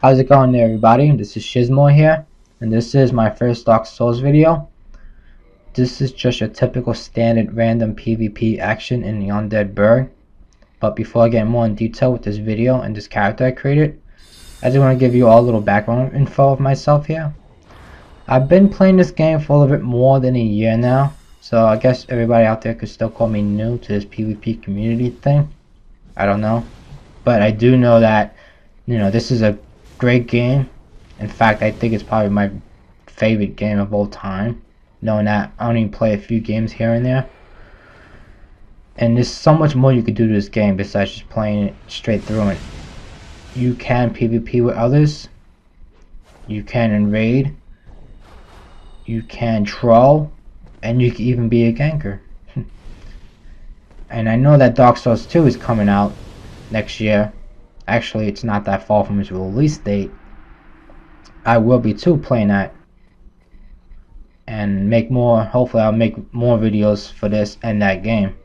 How's it going there, everybody? This is Shizmo here, and this is my first Dark Souls video. This is just your typical standard random PvP action in the Undead Burg. But before I get more in detail with this video and this character I created, I just want to give you all a little background info of myself here. I've been playing this game for a little bit more than a year now, so I guess everybody out there could still call me new to this PvP community thing. I don't know. But I do know that, this is a great game. In fact, I think it's probably my favorite game of all time, knowing that I only play a few games here and there. And there's so much more you could do to this game besides just playing it straight through it. You can PvP with others, you can invade, you can troll, and you can even be a ganker. And I know that Dark Souls 2 is coming out next year. Actually, it's not that far from its release date. I will be too playing that, and hopefully I'll make more videos for this and that game.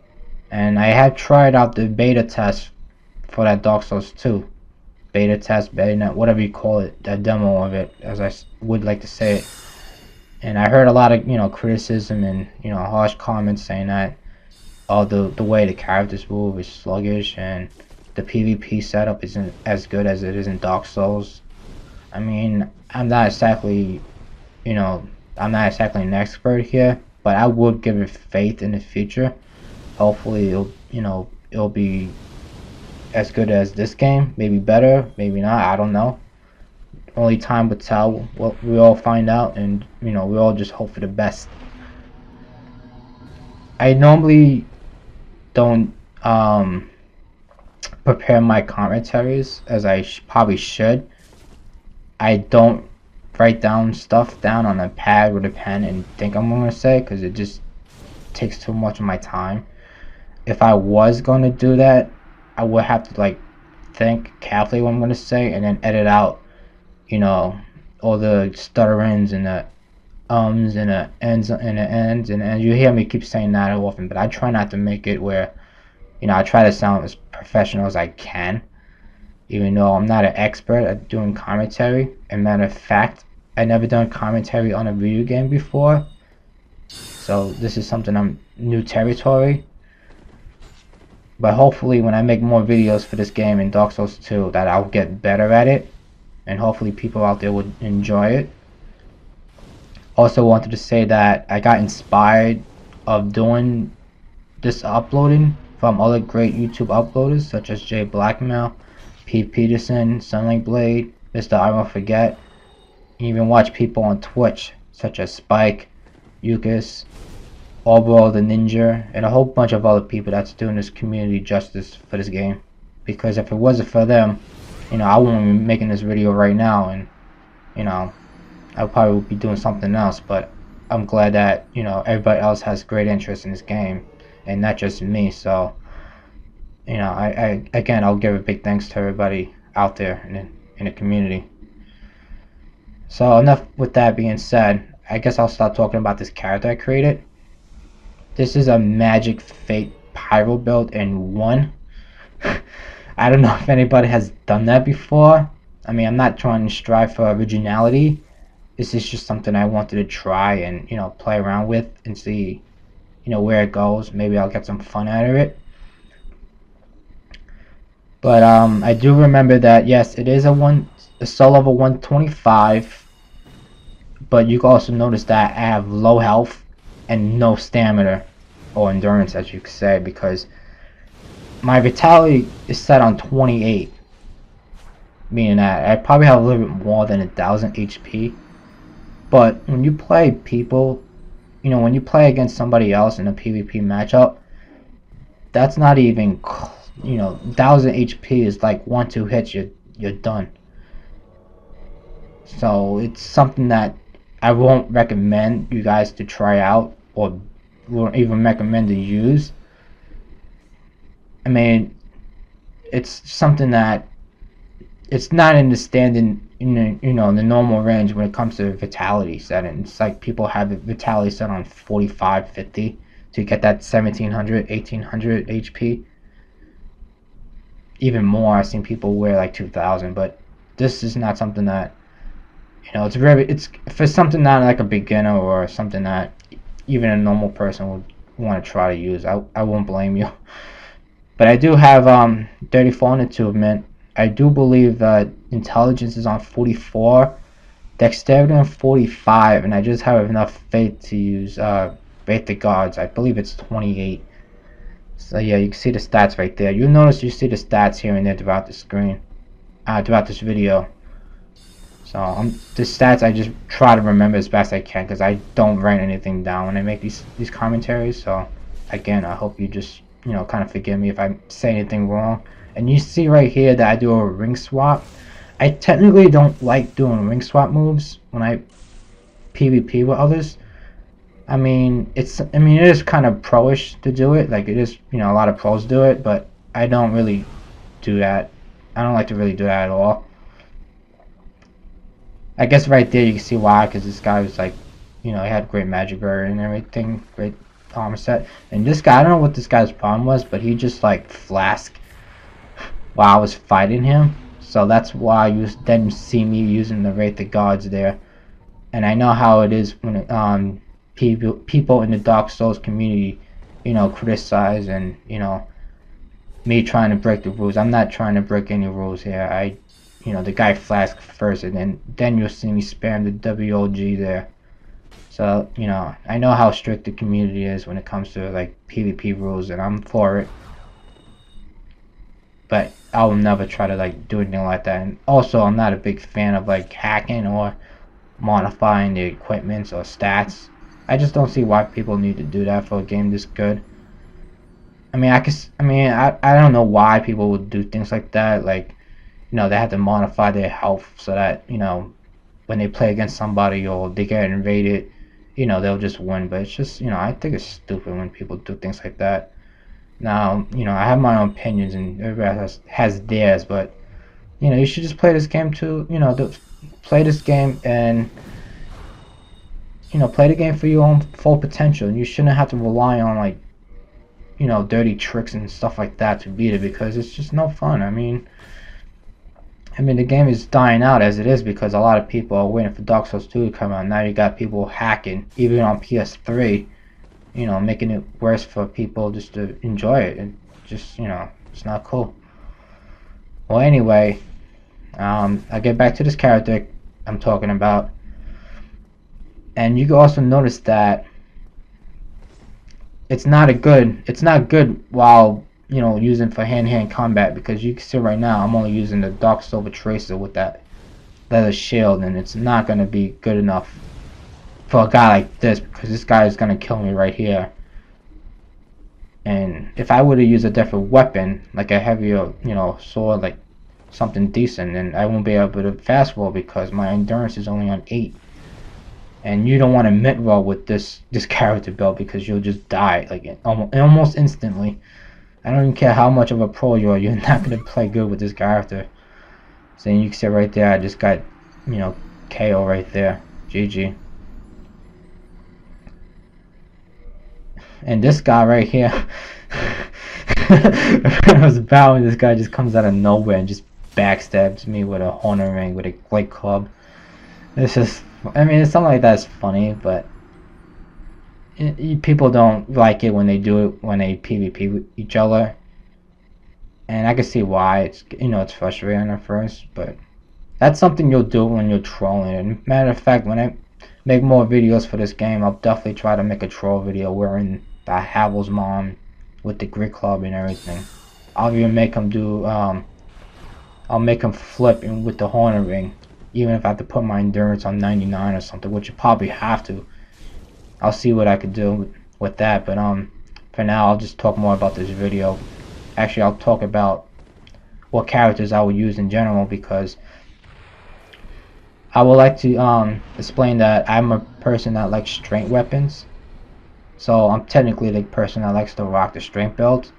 And I have tried out the beta test for that Dark Souls 2. Beta test, beta net, whatever you call it, that demo of it, as I would like to say it. And I heard a lot of, criticism and, harsh comments saying that the way the characters move is sluggish and the PvP setup isn't as good as it is in Dark Souls. I mean, I'm not exactly an expert here, but I would give it faith in the future. Hopefully it'll be as good as this game, maybe better, maybe not, I don't know. Only time will tell. We'll all find out, and we all just hope for the best. I normally don't prepare my commentaries as I probably should. I don't write stuff down on a pad with a pen and think I'm gonna say, because it just takes too much of my time. If I was gonna do that, I would have to think carefully what I'm gonna say and then edit out, all the stutterings and the and the ends and you hear me keep saying that often, but I try not to make it where, I try to sound as professional as I can, even though I'm not an expert at doing commentary. And matter of fact, I never done commentary on a video game before, so this is something I'm new territory. But hopefully when I make more videos for this game in Dark Souls 2, that I'll get better at it, and hopefully people out there would enjoy it. Also wanted to say that I got inspired of doing this uploading from other great YouTube uploaders such as Jay Blackmail, Pete Peterson, Sunlight Blade, Mr. I Won't Forget. You even watch people on Twitch such as Spike, Yukis, Obro the Ninja, and a whole bunch of other people that's doing this community justice for this game. Because if it wasn't for them, I wouldn't be making this video right now, and I probably would be doing something else. But I'm glad that everybody else has great interest in this game, and not just me. So I'll give a big thanks to everybody out there in the community. So enough with that being said, I guess I'll start talking about this character I created. This is a Magic Fate Pyro build in 1. I don't know if anybody has done that before. I mean, I'm not trying to strive for originality. This is just something I wanted to try and play around with and see where it goes. Maybe I'll get some fun out of it. But I do remember that yes, it is a soul level 125. But you can also notice that I have low health and no stamina or endurance, as you could say, because my vitality is set on 28, meaning that I probably have a little bit more than 1,000 HP. But when you play people, when you play against somebody else in a PvP matchup, that's not even 1,000 HP is like 1-2 hits, you're done. So it's something that I won't recommend you guys to try out, or won't even recommend to use. I mean, it's something that it's not in the standard, in the normal range when it comes to vitality setting. It's like people have vitality set on 45, 50 to get that 1700, 1800 HP. Even more, I've seen people wear like 2000, but this is not something that, you know, it's for something not like a beginner or something that even a normal person would want to try to use. I won't blame you. But I do have 34 in attunement. I do believe that intelligence is on 44, dexterity on 45, and I just have enough faith to use Wraith the Gods. I believe it's 28. So yeah, you can see the stats right there. You'll notice you see the stats here and there throughout the screen, throughout this video. So the stats I just try to remember as best I can because I don't write anything down when I make these commentaries. So again, I hope you just, you know, kind of forgive me if I say anything wrong. And you see right here that I do a ring swap. I technically don't like doing ring swap moves when I PvP with others. I mean, it is kind of pro-ish to do it. Like, it is, you know, a lot of pros do it, but I don't really do that. I don't like to really do that at all. I guess right there you can see why, because this guy was like, you know, he had great magic barrier and everything, great armor set. And this guy, I don't know what this guy's problem was, but he just like flask while I was fighting him. So that's why then you see me using the Wraith the Gods there. And I know how it is when people in the Dark Souls community, you know, criticize and, you know, me trying to break the rules. I'm not trying to break any rules here. You know, the guy flask first, and then you'll see me spam the WOG there. So, you know, I know how strict the community is when it comes to like PvP rules, and I'm for it. But I will never try to like do anything like that. And also, I'm not a big fan of like hacking or modifying the equipments or stats. I just don't see why people need to do that for a game this good. I mean, I don't know why people would do things like that. Like, you know, they have to modify their health so that, you know, when they play against somebody or they get invaded, you know, they'll just win. But it's just, you know, I think it's stupid when people do things like that. Now, you know, I have my own opinions and everybody has theirs, but, you know, you should just play this game too, you know, play this game and, you know, play the game for your own full potential. And you shouldn't have to rely on, like, you know, dirty tricks and stuff like that to beat it, because it's just no fun. I mean, the game is dying out as it is because a lot of people are waiting for Dark Souls 2 to come out. Now you got people hacking, even on PS3, you know, making it worse for people just to enjoy it. And just, you know, it's not cool. Well, anyway, I get back to this character I'm talking about. And you can also notice that it's not good while, you know, using for hand-to-hand combat, because you can see right now I'm only using the Dark Silver Tracer with that leather shield, and it's not going to be good enough for a guy like this, because this guy is going to kill me right here. And if I were to use a different weapon, like a heavier, you know, sword, like something decent, then I won't be able to fast roll because my endurance is only on 8. And you don't want to mid roll with this character build, because you'll just die like almost instantly. I don't even care how much of a pro you are, you're not going to play good with this character. So you can see right there, I just got, you know, KO right there. GG. And this guy right here, when I was bowing, this guy just comes out of nowhere and just backstabs me with a Honor Ring, with a great club. This is, I mean, it's something like that's funny, but people don't like it when they do it when they PvP with each other, and I can see why. It's, you know, it's frustrating at first, but that's something you'll do when you're trolling. And matter of fact, when I make more videos for this game, I'll definitely try to make a troll video wearing the Havel's mom with the grid club and everything. I'll even make him do I'll make him flip with the Honor Ring, even if I have to put my endurance on 99 or something, which you probably have to. I'll see what I could do with that, but for now I'll just talk more about this video. Actually, I'll talk about what characters I would use in general, because I would like to explain that I'm a person that likes strength weapons. So I'm technically the person that likes to rock the strength build,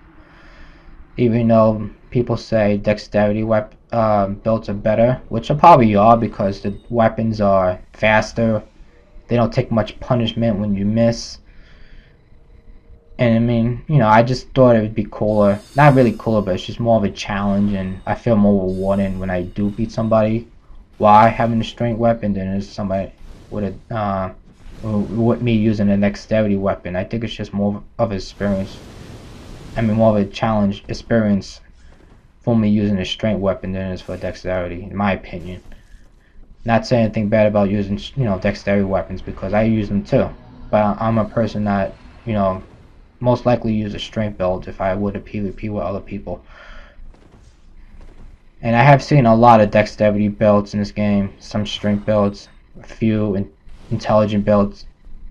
even though people say dexterity builds are better, which are probably are, because the weapons are faster. They don't take much punishment when you miss. And I mean, you know, I just thought it would be cooler. Not really cooler, but it's just more of a challenge, and I feel more rewarding when I do beat somebody while having a strength weapon than is somebody with a with me using a dexterity weapon. I think it's just more of an experience. I mean, more of a challenge experience for me using a strength weapon than it is for dexterity, in my opinion. Not saying anything bad about using, you know, dexterity weapons, because I use them too. But I'm a person that, you know, most likely use a strength build if I would a PvP with other people. And I have seen a lot of dexterity builds in this game, some strength builds, a few intelligent builds.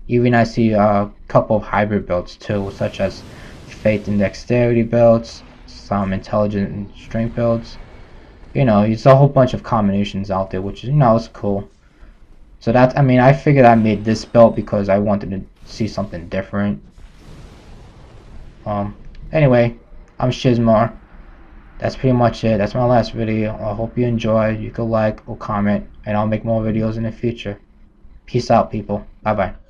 Even I see a couple of hybrid builds too, such as faith and dexterity builds, some intelligent and strength builds. You know, it's a whole bunch of combinations out there, which is, you know, it's cool. So that's, I mean, I figured I made this build because I wanted to see something different. Anyway, I'm Shizmar. That's pretty much it. That's my last video. I hope you enjoyed. You could like or comment, and I'll make more videos in the future. Peace out, people. Bye bye.